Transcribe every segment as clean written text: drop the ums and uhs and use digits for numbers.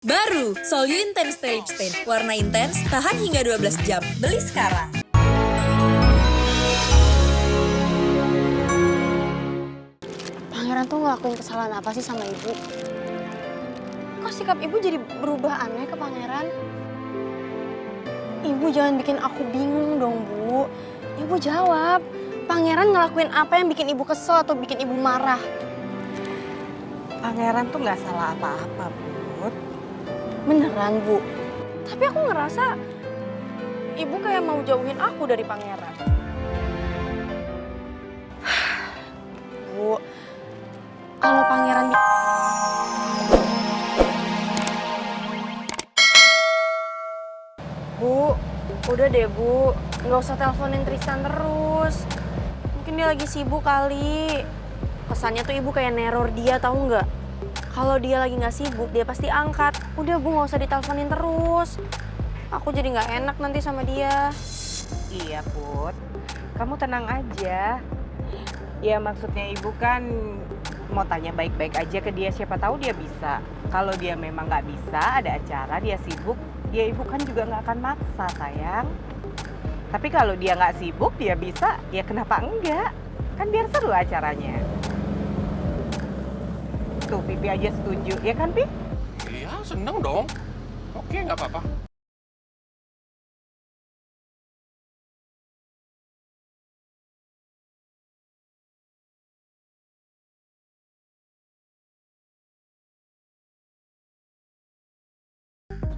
Baru, Solyu Intense Stay Lip Stain. Warna intens, tahan hingga 12 jam. Beli sekarang. Pangeran tuh ngelakuin kesalahan apa sih sama ibu? Kok sikap ibu jadi berubah aneh ke pangeran? Ibu jangan bikin aku bingung dong, Bu. Ibu jawab, pangeran ngelakuin apa yang bikin ibu kesel atau bikin ibu marah? Pangeran tuh nggak salah apa-apa, Bud. Beneran, Bu. Tapi aku ngerasa ibu kayak mau jauhin aku dari pangeran. Bu, kalau pangeran... Bu, udah deh, Bu. Nggak usah teleponin Tristan terus. Mungkin dia lagi sibuk kali. Pesannya tuh ibu kayak neror dia, tahu nggak? Kalau dia lagi nggak sibuk, dia pasti angkat. Udah, Bu, nggak usah diteleponin terus. Aku jadi nggak enak nanti sama dia. Iya, Put. Kamu tenang aja. Ya maksudnya ibu kan mau tanya baik-baik aja ke dia, siapa tahu dia bisa. Kalau dia memang nggak bisa, ada acara, dia sibuk, ya ibu kan juga nggak akan maksa, sayang. Tapi kalau dia nggak sibuk, dia bisa, ya kenapa enggak? Kan biar seru acaranya. Tuh, Pipi aja setuju, ya kan, Pi? Iya, seneng dong. Oke, nggak apa-apa.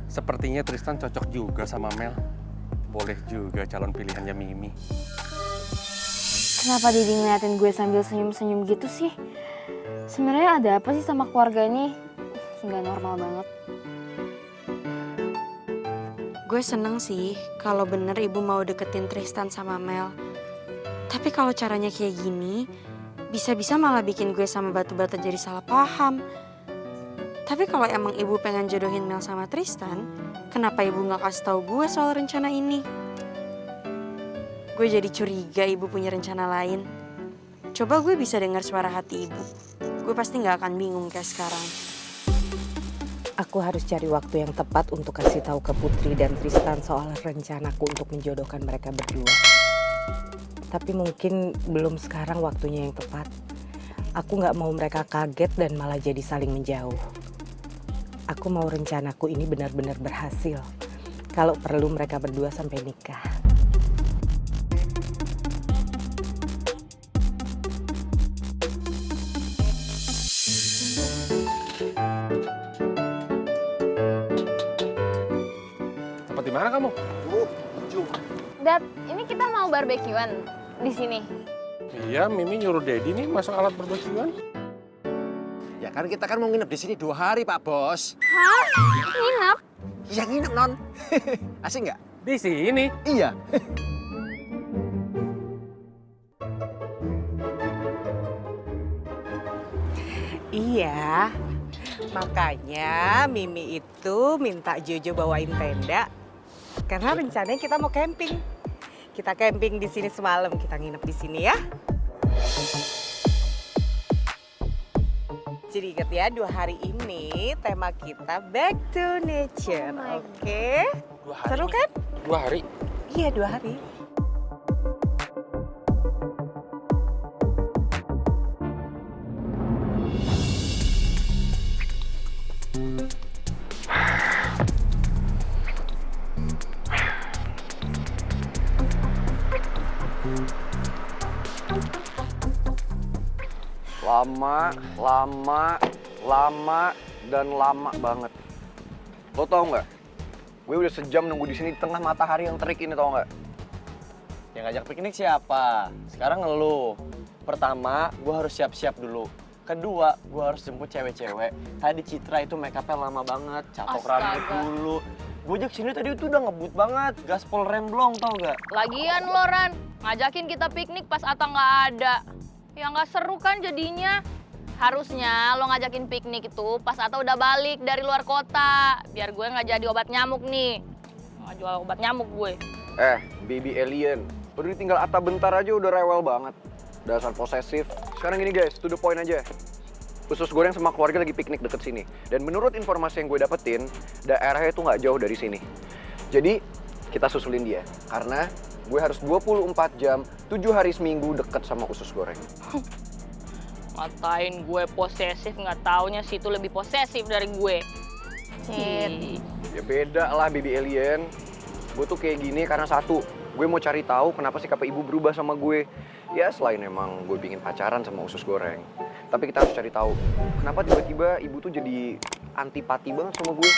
Sepertinya Tristan cocok juga sama Mel. Boleh juga calon pilihannya Mimi. Kenapa Didi ngeliatin gue sambil senyum-senyum gitu sih? Sebenarnya ada apa sih sama keluarga ini? Nggak normal banget. Gue seneng sih kalau bener ibu mau deketin Tristan sama Mel. Tapi kalau caranya kayak gini, bisa-bisa malah bikin gue sama batu-bata jadi salah paham. Tapi kalau emang ibu pengen jodohin Mel sama Tristan, kenapa ibu nggak kasih tahu gue soal rencana ini? Gue jadi curiga ibu punya rencana lain. Coba gue bisa dengar suara hati ibu. Gue pasti nggak akan bingung kayak sekarang. Aku harus cari waktu yang tepat untuk kasih tahu ke Putri dan Tristan soal rencanaku untuk menjodohkan mereka berdua. Tapi mungkin belum sekarang waktunya yang tepat. Aku nggak mau mereka kaget dan malah jadi saling menjauh. Aku mau rencanaku ini benar-benar berhasil. Kalau perlu mereka berdua sampai nikah. Tempat di mana kamu? Dad, ini kita mau barbekyuan di sini. Iya, Mimi nyuruh Dedi nih masang alat barbekyuan. Ya kan kita kan mau nginep di sini 2 hari, Pak Bos. Hah? Nginep? Iya nginep, Non. Asik nggak? Di sini? Iya. Iya, makanya Mimi itu minta Jojo bawain tenda. Karena rencananya kita mau camping. Kita camping di sini semalam, kita nginep di sini ya. Jadi ingat ya, 2 hari ini tema kita back to nature, oke? 2 hari. Seru kan? 2 hari? Iya, 2 hari. Lama, dan lama banget. Lo tau nggak? Gue udah sejam nunggu di sini di tengah matahari yang terik ini, tau nggak? Yang ngajak piknik siapa? Sekarang ngeluh. Pertama, gue harus siap-siap dulu. Kedua, gue harus jemput cewek-cewek. Tadi Citra itu make up-nya lama banget, catok rambut dulu. Gue ajak sini tadi itu udah ngebut banget, gaspol remblong tau gak? Lagian lo, Ran, ngajakin kita piknik pas Ata nggak ada. Ya nggak seru kan jadinya. Harusnya lo ngajakin piknik itu pas Ata udah balik dari luar kota. Biar gue nggak jadi obat nyamuk nih. Nggak jual obat nyamuk gue. Baby alien. Udah tinggal Atta bentar aja udah rewel banget. Dasar posesif. Sekarang gini guys, to the point aja. Usus Goreng sama keluarga lagi piknik deket sini. Dan menurut informasi yang gue dapetin, daerahnya itu nggak jauh dari sini. Jadi, kita susulin dia. Karena gue harus 24 jam, 7 hari seminggu deket sama Usus Goreng. Ngatain gue posesif, nggak taunya si itu lebih posesif dari gue. Ya beda lah, baby alien. Gue tuh kayak gini karena satu, gue mau cari tahu kenapa sikap ibu berubah sama gue. Ya selain emang gue bikin pacaran sama Usus Goreng. Tapi kita harus cari tahu, kenapa tiba-tiba ibu tuh jadi antipati banget sama gue.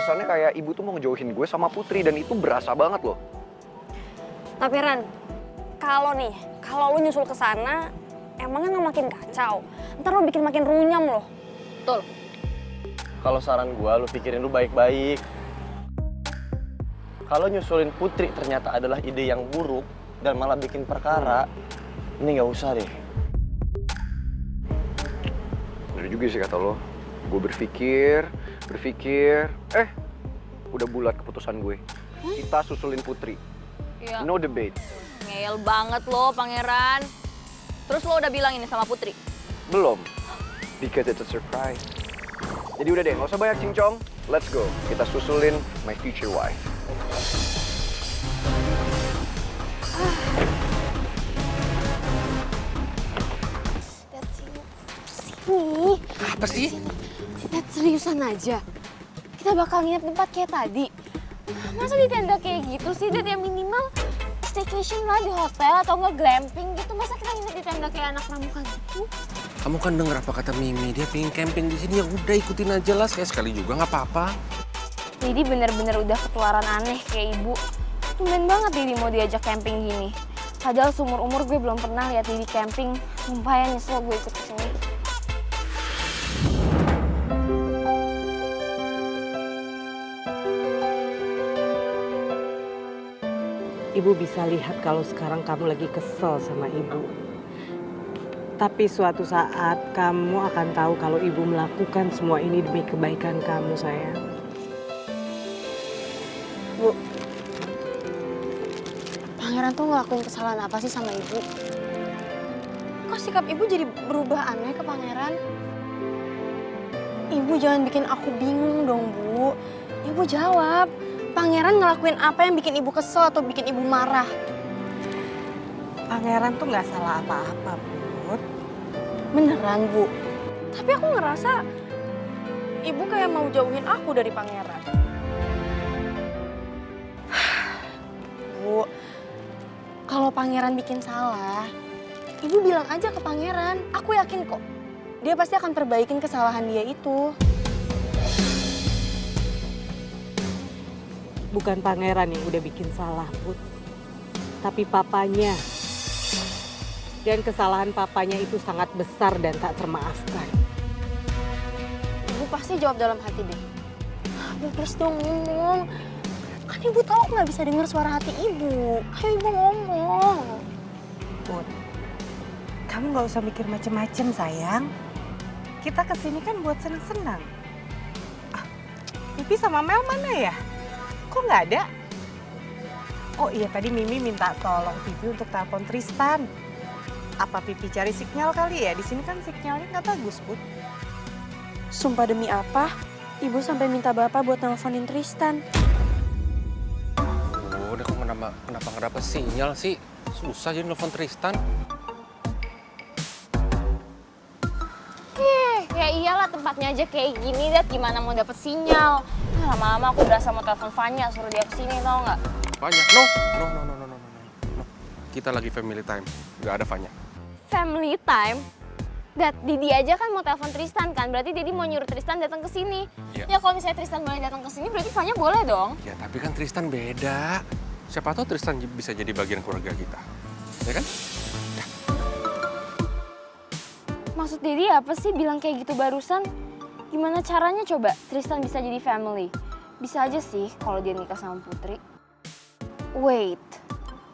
Kesannya kayak ibu tuh mau ngejauhin gue sama Putri dan itu berasa banget loh. Tapi Ran, kalau lu nyusul ke sana, emangnya nggak makin kacau? Ntar lu bikin makin runyam loh. Betul. Kalau saran gue, lu pikirin lu baik-baik. Kalau nyusulin Putri ternyata adalah ide yang buruk dan malah bikin perkara, ini nggak usah deh. Bener juga sih kata lo. Gue berpikir, udah bulat keputusan gue. Kita susulin Putri. Iya. No debate. Ngeyel banget lo, Pangeran. Terus lo udah bilang ini sama Putri? Belum. Because it's a surprise. Jadi udah deh, nggak usah banyak cincong. Let's go. Kita susulin my future wife. Nih, Apa sih? Dad, seriusan aja. Kita bakal nginep tempat kayak tadi. Masa di tenda kayak gitu sih, Dad? Ya minimal staycation lah di hotel atau nggak glamping gitu. Masa kita nginep di tenda kayak anak pramuka gitu? Kamu kan denger apa kata Mimi, dia pengen camping di sini, ya udah ikutin aja lah, sekali juga nggak apa-apa. Jadi bener-bener udah ketularan aneh kayak ibu. Tumben banget Didi mau diajak camping gini. Padahal seumur-umur gue belum pernah lihat Didi camping. Sumpah ya nyesel gue ikut kesini. Ibu bisa lihat kalau sekarang kamu lagi kesel sama ibu. Tapi suatu saat kamu akan tahu kalau ibu melakukan semua ini demi kebaikan kamu, sayang. Bu, Pangeran tuh ngelakuin kesalahan apa sih sama ibu? Kok sikap ibu jadi berubah aneh ke Pangeran? Ibu jangan bikin aku bingung dong, Bu. Ibu jawab, Pangeran ngelakuin apa yang bikin ibu kesel atau bikin ibu marah? Pangeran tuh nggak salah apa-apa, Put. Beneran, Bu. Tapi aku ngerasa ibu kayak mau jauhin aku dari Pangeran. Bu, kalau Pangeran bikin salah, ibu bilang aja ke Pangeran. Aku yakin kok, dia pasti akan perbaikin kesalahan dia itu. Bukan Pangeran yang udah bikin salah, Put. Tapi papanya. Dan kesalahan papanya itu sangat besar dan tak termaafkan. Ibu pasti jawab dalam hati deh. Aduh, please dong ngomong. Kan ibu tahu aku nggak bisa dengar suara hati ibu. Ayo ibu ngomong. Put, kamu nggak usah mikir macem-macem, sayang. Kita kesini kan buat senang-senang. Ah, Pipi sama Mel mana ya? Kok nggak ada? Oh iya, tadi Mimi minta tolong Pipi untuk telepon Tristan. Apa Pipi cari sinyal kali ya? Di sini kan sinyalnya nggak bagus, Put. Sumpah demi apa, ibu sampai minta bapak buat nelfonin Tristan. Udah kok kenapa nggak dapet sinyal sih? Susah jadi nelfon Tristan. Ya iyalah tempatnya aja kayak gini, Dad. Gimana mau dapet sinyal? Lama-lama aku berasa mau telepon Vanya, suruh dia kesini, tau nggak? Vanya? No. Kita lagi family time, nggak ada Vanya. Family time? Dad, Didi aja kan mau telepon Tristan kan? Berarti Didi mau nyuruh Tristan datang ke sini. Iya. Ya kalau misalnya Tristan boleh datang ke sini, berarti Vanya boleh dong. Ya tapi kan Tristan beda. Siapa tahu Tristan bisa jadi bagian keluarga kita, ya kan? Maksud Didi apa sih bilang kayak gitu barusan? Gimana caranya coba Tristan bisa jadi family? Bisa aja sih kalau dia nikah sama Putri. Wait,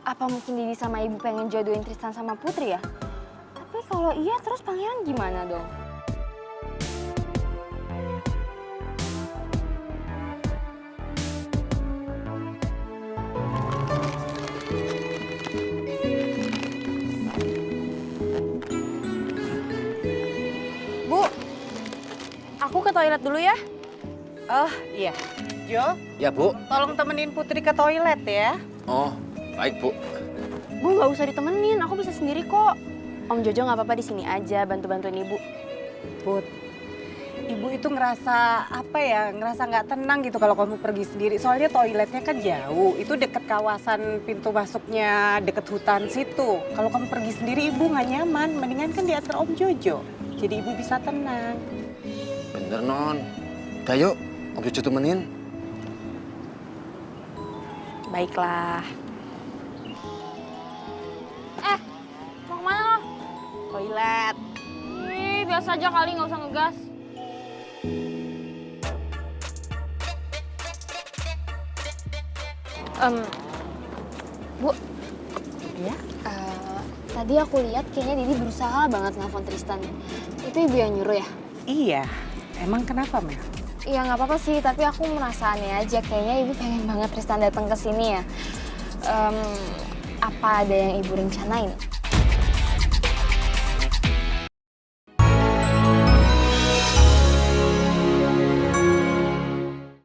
apa mungkin Didi sama ibu pengen jodohin Tristan sama Putri ya? Tapi kalau iya terus Pangeran gimana dong? toilet dulu ya. Oh iya, Jo, Ya, Bu. tolong temenin Putri ke toilet ya. Oh, baik, Bu. Bu nggak usah ditemenin, aku bisa sendiri kok. Om Jojo nggak apa-apa di sini aja, bantu-bantuin ibu. Put, ibu itu ngerasa apa ya, ngerasa nggak tenang gitu kalau kamu pergi sendiri. Soalnya toiletnya kan jauh, itu deket kawasan pintu masuknya, deket hutan situ. Kalau kamu pergi sendiri ibu nggak nyaman, mendingan kan diantar Om Jojo. Jadi ibu bisa tenang. Bener, Non. Udah yuk, Om Jojo temenin. Baiklah. Mau kemana lo? Toilet. Ih, biasa aja kali, nggak usah ngegas. Bu, Iya? tadi aku lihat kayaknya Didi berusaha banget nelfon Tristan. Itu ibu yang nyuruh ya? Iya, emang kenapa Mel? Iya nggak apa-apa sih, tapi aku merasa aneh aja. Kayaknya ibu pengen banget Tristan datang ke sini ya. Apa ada yang ibu rencanain?